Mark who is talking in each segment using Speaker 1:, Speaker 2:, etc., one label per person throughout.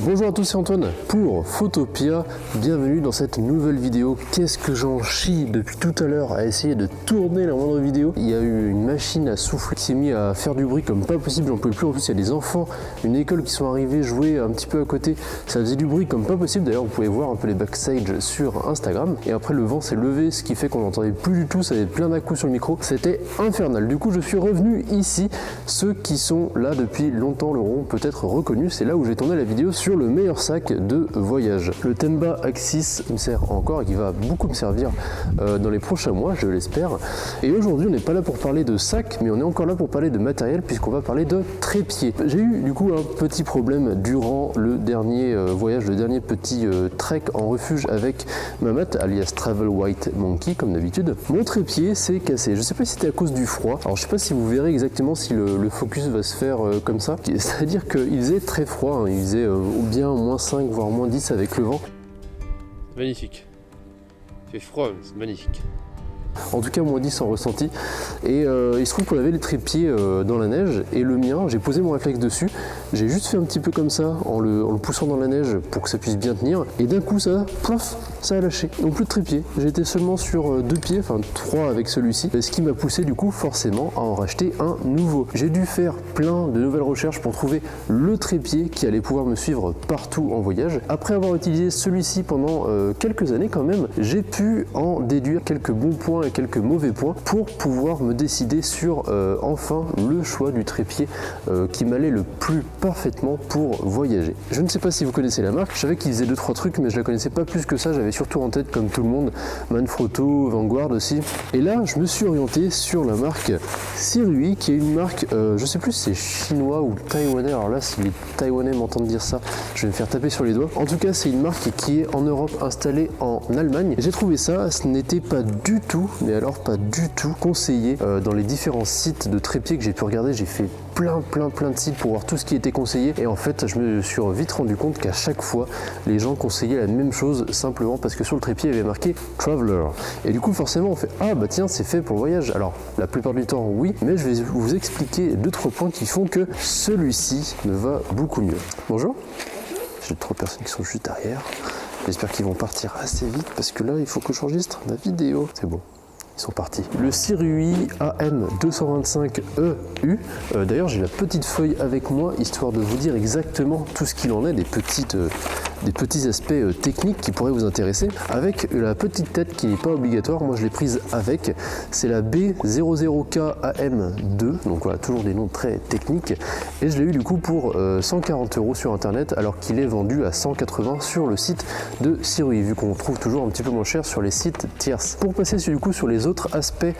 Speaker 1: Bonjour à tous, c'est Antoine pour Photopia, bienvenue dans cette nouvelle vidéo. Qu'est-ce que j'en chie depuis tout à l'heure à essayer de tourner la moindre vidéo. Il y a eu une machine à souffler qui s'est mise à faire du bruit comme pas possible, j'en pouvais plus. En plus il y a des enfants, une école qui sont arrivés jouer un petit peu à côté, ça faisait du bruit comme pas possible. D'ailleurs vous pouvez voir un peu les backstage sur Instagram. Et après le vent s'est levé, ce qui fait qu'on n'entendait plus du tout, ça avait plein d'à-coups sur le micro, c'était infernal. Du coup je suis revenu ici, ceux qui sont là depuis longtemps l'auront peut-être reconnu, c'est là où j'ai tourné la vidéo sur le meilleur sac de voyage. Le Tenba Axis me sert encore et qui va beaucoup me servir dans les prochains mois, je l'espère. Et aujourd'hui, on n'est pas là pour parler de sac, mais on est encore là pour parler de matériel, puisqu'on va parler de trépied. J'ai eu du coup un petit problème durant le dernier voyage, le dernier petit trek en refuge avec Mamat, alias Travel White Monkey, comme d'habitude. Mon trépied s'est cassé. Je sais pas si c'était à cause du froid. Alors je sais pas si vous verrez exactement si le focus va se faire comme ça. C'est-à-dire qu'il faisait très froid, hein. Il faisait bien moins 5 voire moins 10 avec le vent.
Speaker 2: Magnifique. Il fait froid, mais c'est magnifique.
Speaker 1: En tout cas moins 10 en ressenti. Et il se trouve qu'on avait les trépieds dans la neige. Et le mien, j'ai posé mon réflexe dessus. J'ai juste fait un petit peu comme ça en le poussant dans la neige pour que ça puisse bien tenir. Et d'un coup ça, plouf, ça a lâché. Donc plus de trépied. J'étais seulement sur 2 pieds, enfin 3 avec celui-ci. Ce qui m'a poussé du coup forcément à en racheter un nouveau. J'ai dû faire plein de nouvelles recherches pour trouver le trépied qui allait pouvoir me suivre partout en voyage. Après avoir utilisé celui-ci pendant quelques années quand même, j'ai pu en déduire quelques bons points et quelques mauvais points pour pouvoir me décider sur enfin le choix du trépied qui m'allait le plus parfaitement pour voyager. Je ne sais pas si vous connaissez la marque, je savais qu'ils faisaient 2-3 trucs mais je la connaissais pas plus que ça, j'avais surtout en tête comme tout le monde Manfrotto, Vanguard aussi. Et là je me suis orienté sur la marque Sirui qui est une marque, je sais plus si c'est chinois ou taïwanais, alors là si les taïwanais m'entendent dire ça, je vais me faire taper sur les doigts. En tout cas c'est une marque qui est en Europe installée en Allemagne. J'ai trouvé ça, ce n'était pas du tout, mais alors pas du tout conseillé dans les différents sites de trépied que j'ai pu regarder. J'ai fait plein de sites pour voir tout ce qui était conseillé et en fait je me suis vite rendu compte qu'à chaque fois les gens conseillaient la même chose simplement parce que sur le trépied il y avait marqué Traveler et du coup forcément on fait ah bah tiens c'est fait pour le voyage. Alors la plupart du temps oui, mais je vais vous expliquer 2-3 points qui font que celui-ci me va beaucoup mieux. Bonjour, j'ai 3 personnes qui sont juste derrière, j'espère qu'ils vont partir assez vite parce que là il faut que j'enregistre la vidéo. C'est bon, ils sont partis. Le Sirui AM225EU. D'ailleurs, j'ai la petite feuille avec moi, histoire de vous dire exactement tout ce qu'il en est, des petits aspects techniques qui pourraient vous intéresser. Avec la petite tête qui n'est pas obligatoire, moi je l'ai prise avec. C'est la B00KAM2, donc voilà, toujours des noms très techniques. Et je l'ai eu du coup pour 140 € sur internet, alors qu'il est vendu à 180 sur le site de Sirui, vu qu'on trouve toujours un petit peu moins cher sur les sites tierces. Pour passer du coup sur les autres aspects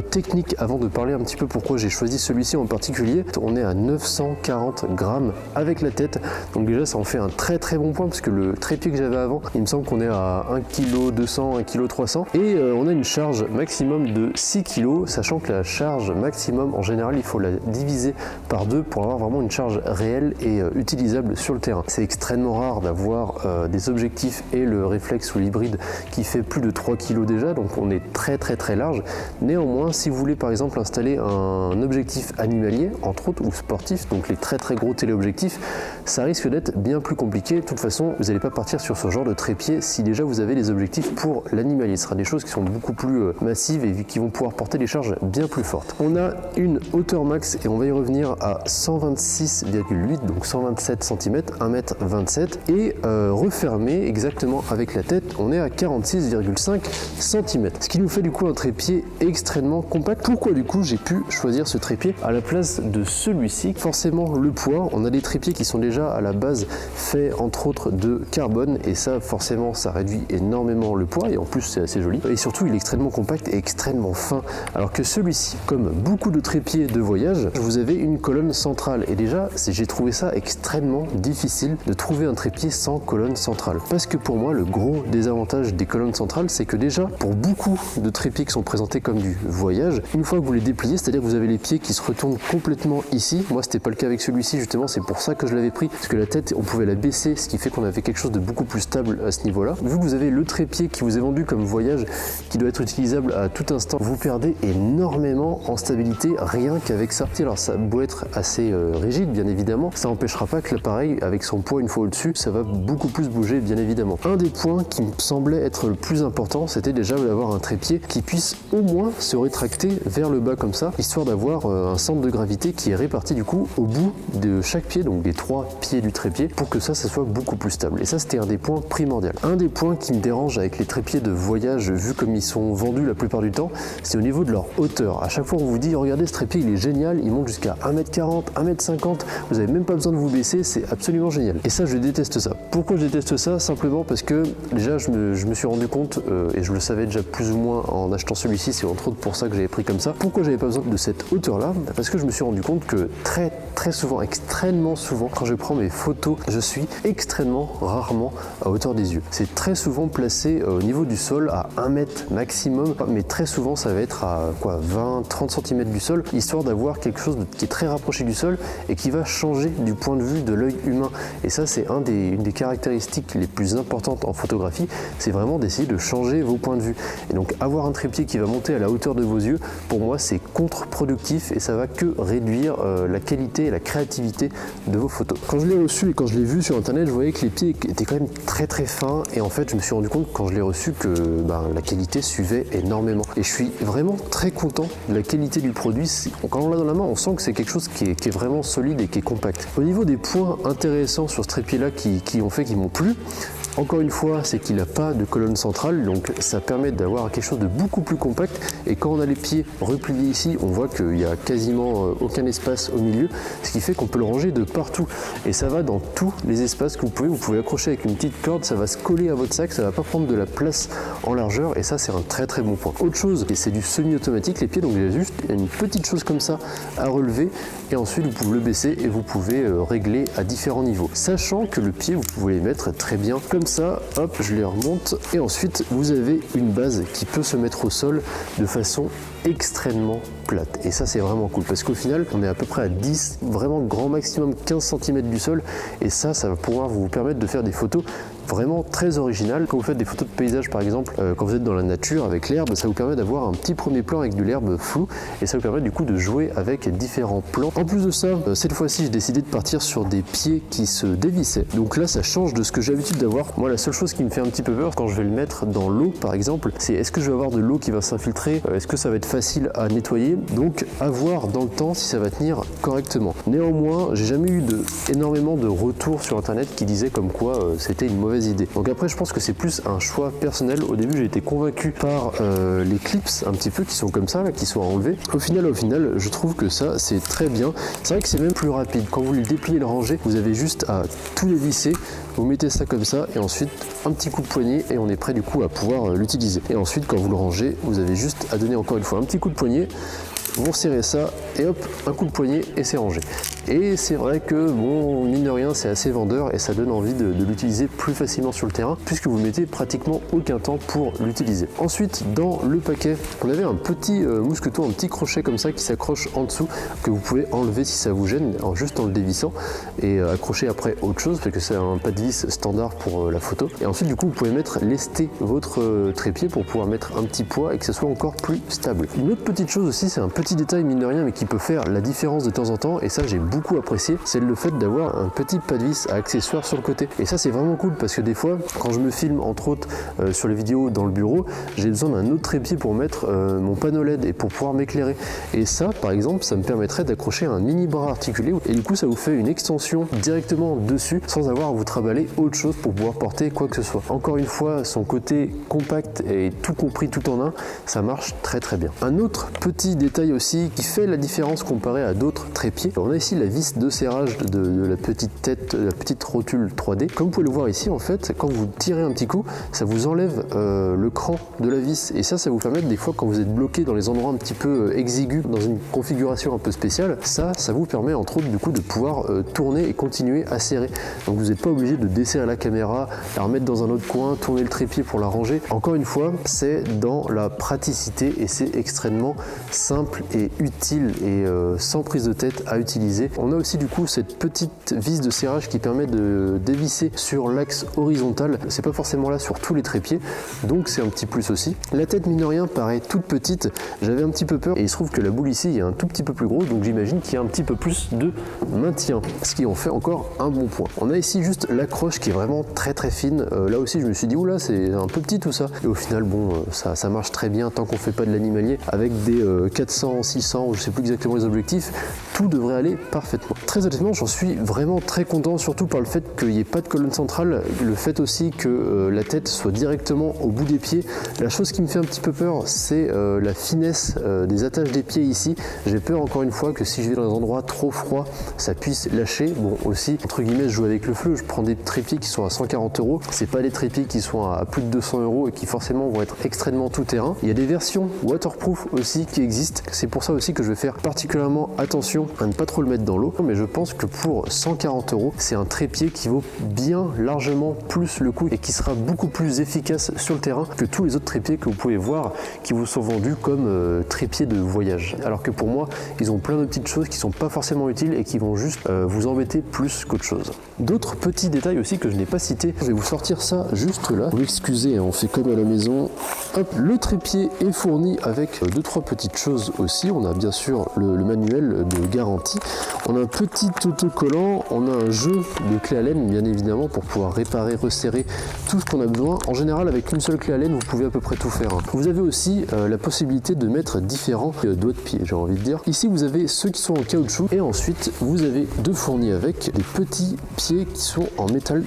Speaker 1: techniques, avant de parler un petit peu pourquoi j'ai choisi celui-ci en particulier, on est à 940 grammes avec la tête, donc déjà ça en fait un très bon point parce que le trépied que j'avais avant, il me semble qu'on est à 1,2 kg, 1,3 kg et on a une charge maximum de 6 kg, sachant que la charge maximum en général il faut la diviser par 2 pour avoir vraiment une charge réelle et utilisable sur le terrain. C'est extrêmement rare d'avoir des objectifs et le réflexe ou l'hybride qui fait plus de 3 kg déjà, donc on est très large. Néanmoins, si vous voulez par exemple installer un objectif animalier, entre autres, ou sportif, donc les très gros téléobjectifs, ça risque d'être bien plus compliqué. De toute façon, vous n'allez pas partir sur ce genre de trépied si déjà vous avez les objectifs pour l'animalier. Ce sera des choses qui sont beaucoup plus massives et qui vont pouvoir porter des charges bien plus fortes. On a une hauteur max, et on va y revenir, à 126,8, donc 127 cm, 1m27, et refermé exactement avec la tête, on est à 46,5 cm. Ce qui nous fait du coup un trépied extrêmement compact. Pourquoi du coup j'ai pu choisir ce trépied à la place de celui-ci? Forcément le poids, on a des trépieds qui sont déjà à la base faits entre autres de carbone et ça forcément ça réduit énormément le poids et en plus c'est assez joli et surtout il est extrêmement compact et extrêmement fin, alors que celui-ci, comme beaucoup de trépieds de voyage, vous avez une colonne centrale et déjà j'ai trouvé ça extrêmement difficile de trouver un trépied sans colonne centrale, parce que pour moi le gros désavantage des colonnes centrales c'est que déjà pour beaucoup de trépieds trépieds qui sont présentés comme du voyage. Une fois que vous les dépliez, c'est-à-dire que vous avez les pieds qui se retournent complètement ici. Moi, c'était pas le cas avec celui-ci, justement, c'est pour ça que je l'avais pris, parce que la tête, on pouvait la baisser, ce qui fait qu'on avait quelque chose de beaucoup plus stable à ce niveau-là. Vu que vous avez le trépied qui vous est vendu comme voyage, qui doit être utilisable à tout instant, vous perdez énormément en stabilité rien qu'avec ça. Alors ça a beau être assez rigide, bien évidemment, ça n'empêchera pas que l'appareil, avec son poids une fois au-dessus, ça va beaucoup plus bouger, bien évidemment. Un des points qui me semblait être le plus important, c'était déjà d'avoir un trépied qui puisse au moins se rétracter vers le bas comme ça, histoire d'avoir un centre de gravité qui est réparti du coup au bout de chaque pied, donc des 3 pieds du trépied, pour que ça soit beaucoup plus stable. Et ça, c'était un des points primordiaux. Un des points qui me dérange avec les trépieds de voyage, vu comme ils sont vendus la plupart du temps, c'est au niveau de leur hauteur. À chaque fois, on vous dit, regardez, ce trépied, il est génial, il monte jusqu'à 1m40, 1m50, vous n'avez même pas besoin de vous baisser, c'est absolument génial. Et ça, je déteste ça. Pourquoi je déteste ça? Simplement parce que déjà, je me suis rendu compte, et je le savais déjà plus ou moins en achetant celui-ci, c'est entre autres pour ça que j'avais pris comme ça. Pourquoi j'avais pas besoin de cette hauteur-là? Parce que je me suis rendu compte que très souvent, extrêmement souvent, quand je prends mes photos, je suis extrêmement rarement à hauteur des yeux. C'est très souvent placé au niveau du sol à 1 mètre maximum, mais très souvent ça va être à 20-30 cm du sol, histoire d'avoir quelque chose qui est très rapproché du sol et qui va changer du point de vue de l'œil humain. Et ça, c'est une des caractéristiques les plus importantes en photographie, c'est vraiment d'essayer de changer vos points de vue. Et donc avoir un trépied qui va monter à la hauteur de vos yeux, pour moi c'est contre-productif et ça va que réduire la qualité et la créativité de vos photos. Quand je l'ai reçu et quand je l'ai vu sur internet, je voyais que les pieds étaient quand même très fins, et en fait je me suis rendu compte quand je l'ai reçu que la qualité suivait énormément. Et je suis vraiment très content de la qualité du produit. Quand on l'a dans la main, on sent que c'est quelque chose qui est vraiment solide et qui est compact. Au niveau des points intéressants sur ce trépied-là qui m'ont plu, encore une fois, c'est qu'il n'a pas de colonne centrale, donc ça permet d'avoir quelque chose de beaucoup plus compact. Et quand on a les pieds repliés ici, on voit qu'il n'y a quasiment aucun espace au milieu, ce qui fait qu'on peut le ranger de partout. Et ça va dans tous les espaces que vous pouvez accrocher avec une petite corde, ça va se coller à votre sac, ça ne va pas prendre de la place en largeur, et ça c'est un très bon point. Autre chose, et c'est du semi-automatique les pieds, donc il y a juste une petite chose comme ça à relever, et ensuite vous pouvez le baisser et vous pouvez régler à différents niveaux. Sachant que le pied, vous pouvez les mettre très bien comme ça, hop, je les remonte, et ensuite vous avez une base qui peut se mettre au sol de façon extrêmement plate. Et ça c'est vraiment cool, parce qu'au final on est à peu près à 10, vraiment grand maximum 15 cm du sol, et ça va pouvoir vous permettre de faire des photos vraiment très originales. Quand vous faites des photos de paysage par exemple, quand vous êtes dans la nature avec l'herbe, ça vous permet d'avoir un petit premier plan avec de l'herbe floue, et ça vous permet du coup de jouer avec différents plans. En plus de ça, cette fois-ci j'ai décidé de partir sur des pieds qui se dévissaient, donc là ça change de ce que j'ai l'habitude d'avoir. Moi la seule chose qui me fait un petit peu peur quand je vais le mettre dans l'eau par exemple, c'est est-ce que je vais avoir de l'eau qui va s'infiltrer, est-ce que ça va être facile à nettoyer, donc à voir dans le temps si ça va tenir correctement. Néanmoins, j'ai jamais eu énormément de retours sur internet qui disaient comme quoi c'était une mauvaise idée. Donc après je pense que c'est plus un choix personnel. Au début j'ai été convaincu par les clips un petit peu qui sont comme ça, là, qui sont à enlever. Au final je trouve que ça c'est très bien. C'est vrai que c'est même plus rapide. Quand vous le dépliez et le rangez, vous avez juste à tout dévisser, vous mettez ça comme ça et ensuite un petit coup de poignet et on est prêt du coup à pouvoir l'utiliser. Et ensuite quand vous le rangez, vous avez juste à donner encore une fois un petit coup de poignet, vous resserrez ça et hop, un coup de poignet et c'est rangé. Et c'est vrai que bon, mine de rien, c'est assez vendeur et ça donne envie de l'utiliser plus facilement sur le terrain, puisque vous mettez pratiquement aucun temps pour l'utiliser. Ensuite, dans le paquet, on avait un petit mousqueton, un petit crochet comme ça qui s'accroche en dessous, que vous pouvez enlever si ça vous gêne, juste en le dévissant, et accrocher après autre chose, parce que c'est un pas de vis standard pour la photo. Et ensuite, du coup, vous pouvez lester votre trépied pour pouvoir mettre un petit poids et que ce soit encore plus stable. Une autre petite chose aussi, c'est un petit détail mine de rien, mais qui peut faire la différence de temps en temps, et ça j'ai beaucoup apprécié, c'est le fait d'avoir un petit pas de vis à accessoires sur le côté. Et ça c'est vraiment cool, parce que des fois quand je me filme entre autres sur les vidéos dans le bureau, j'ai besoin d'un autre trépied pour mettre mon panneau LED et pour pouvoir m'éclairer. Et ça par exemple, ça me permettrait d'accrocher un mini bras articulé, et du coup ça vous fait une extension directement dessus sans avoir à vous trimballer autre chose pour pouvoir porter quoi que ce soit. Encore une fois, son côté compact et tout compris tout en un, ça marche très bien. Un autre petit détail détail aussi qui fait la différence comparé à d'autres trépieds. On a ici la vis de serrage de la petite tête, la petite rotule 3D. Comme vous pouvez le voir ici, en fait, quand vous tirez un petit coup, ça vous enlève le cran de la vis. Et ça vous permet des fois, quand vous êtes bloqué dans les endroits un petit peu exigus, dans une configuration un peu spéciale, ça vous permet entre autres du coup de pouvoir tourner et continuer à serrer. Donc vous n'êtes pas obligé de desserrer la caméra, la remettre dans un autre coin, tourner le trépied pour la ranger. Encore une fois, c'est dans la praticité et c'est extrêmement simple et utile et sans prise de tête à utiliser. On a aussi du coup cette petite vis de serrage qui permet de dévisser sur l'axe horizontal. C'est pas forcément là sur tous les trépieds, donc c'est un petit plus aussi. La tête mine de rien paraît toute petite, j'avais un petit peu peur et il se trouve que la boule ici est un tout petit peu plus grosse, donc j'imagine qu'il y a un petit peu plus de maintien, ce qui en fait encore un bon point. On a ici juste l'accroche qui est vraiment très fine. Là aussi je me suis dit oula, c'est un peu petit tout ça, et au final bon ça marche très bien tant qu'on fait pas de l'animalier. Avec des 400, 600 ou je sais plus exactement les objectifs, tout devrait aller parfaitement. Très honnêtement, j'en suis vraiment très content, surtout par le fait qu'il n'y ait pas de colonne centrale, le fait aussi que la tête soit directement au bout des pieds. La chose qui me fait un petit peu peur, c'est la finesse des attaches des pieds ici. J'ai peur encore une fois que si je vais dans des endroits trop froids, ça puisse lâcher. Bon aussi, entre guillemets, je joue avec le feu, je prends des trépieds qui sont à 140 €. C'est pas des trépieds qui sont à plus de 200 € et qui forcément vont être extrêmement tout terrain. Il y a des versions waterproof aussi qui existent. C'est pour ça aussi que je vais faire particulièrement attention à ne pas trop le mettre dans l'eau. Mais je pense que pour 140 €, c'est un trépied qui vaut bien largement plus le coup et qui sera beaucoup plus efficace sur le terrain que tous les autres trépieds que vous pouvez voir qui vous sont vendus comme trépieds de voyage. Alors que pour moi, ils ont plein de petites choses qui sont pas forcément utiles et qui vont juste vous embêter plus qu'autre chose. D'autres petits détails aussi que je n'ai pas cités, je vais vous sortir ça juste là. Vous m'excusez, on fait comme à la maison. Hop, le trépied est fourni avec 2-3 petites choses aussi. On a bien sûr le manuel de garantie. On a un petit autocollant, on a un jeu de clé Allen bien évidemment pour pouvoir réparer, resserrer tout ce qu'on a besoin. En général, avec une seule clé Allen, vous pouvez à peu près tout faire. Vous avez aussi la possibilité de mettre différents doigts de pied, j'ai envie de dire. Ici, vous avez ceux qui sont en caoutchouc et ensuite, vous avez deux fournis avec des petits pieds qui sont en métal.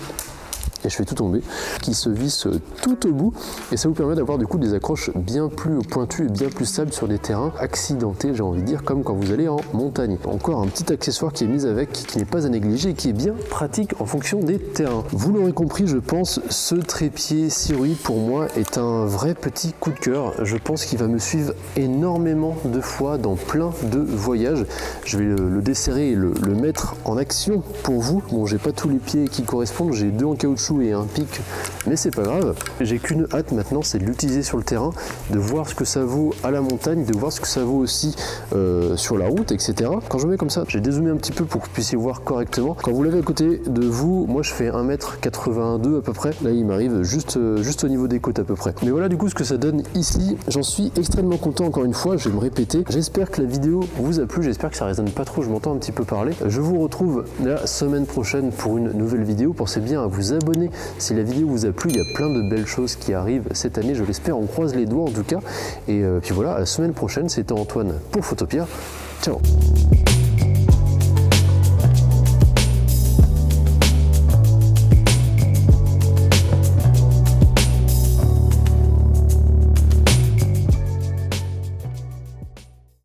Speaker 1: Et je fais tout tomber, qui se vissent tout au bout et ça vous permet d'avoir du coup des accroches bien plus pointues et bien plus stables sur des terrains accidentés, j'ai envie de dire, comme quand vous allez en montagne. Encore un petit accessoire qui est mis avec, qui n'est pas à négliger et qui est bien pratique en fonction des terrains. Vous l'aurez compris, je pense, ce trépied Sirui pour moi est un vrai petit coup de cœur. Je pense qu'il va me suivre énormément de fois dans plein de voyages. Je vais le desserrer et le mettre en action pour vous. Bon, j'ai pas tous les pieds qui correspondent, j'ai deux en caoutchouc et un pic, mais c'est pas grave. J'ai qu'une hâte maintenant, c'est de l'utiliser sur le terrain, de voir ce que ça vaut à la montagne, de voir ce que ça vaut aussi sur la route, etc. Quand je mets comme ça, j'ai dézoomé un petit peu pour que vous puissiez voir correctement. Quand vous l'avez à côté de vous, moi je fais 1m82 à peu près. Là il m'arrive juste au niveau des côtes à peu près. Mais voilà du coup ce que ça donne ici. J'en suis extrêmement content encore une fois, je vais me répéter. J'espère que la vidéo vous a plu, j'espère que ça résonne pas trop, je m'entends un petit peu parler. Je vous retrouve la semaine prochaine pour une nouvelle vidéo. Pensez bien à vous abonner si la vidéo vous a plu, il y a plein de belles choses qui arrivent cette année, je l'espère, on croise les doigts en tout cas. Et puis voilà, à la semaine prochaine, c'était Antoine pour Photopia. Ciao.